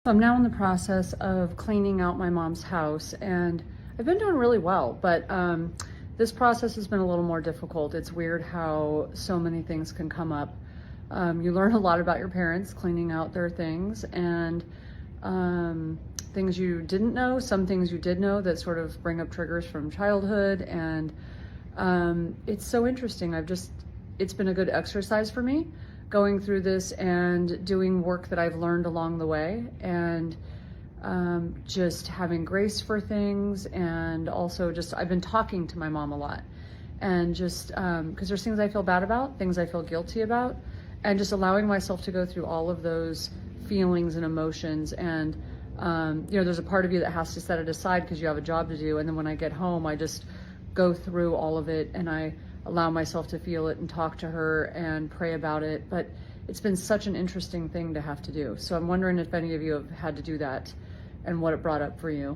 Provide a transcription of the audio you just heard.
I'm now in the process of cleaning out my mom's house, and I've been doing really well, but this process has been a little more difficult. It's weird how so many things can come up. You learn a lot about your parents cleaning out their things, and things you didn't know, some things you did know that sort of bring up triggers from childhood, and it's so interesting. It's been a good exercise for me going through this and doing work that I've learned along the way, and just having grace for things. And also I've been talking to my mom a lot, and just because there's things I feel bad about, things I feel guilty about, and just allowing myself to go through all of those feelings and emotions. And there's a part of you that has to set it aside because you have a job to do, and then when I get home I just go through all of it and I allow myself to feel it and talk to her and pray about it. But it's been such an interesting thing to have to do. So I'm wondering if any of you have had to do that and what it brought up for you.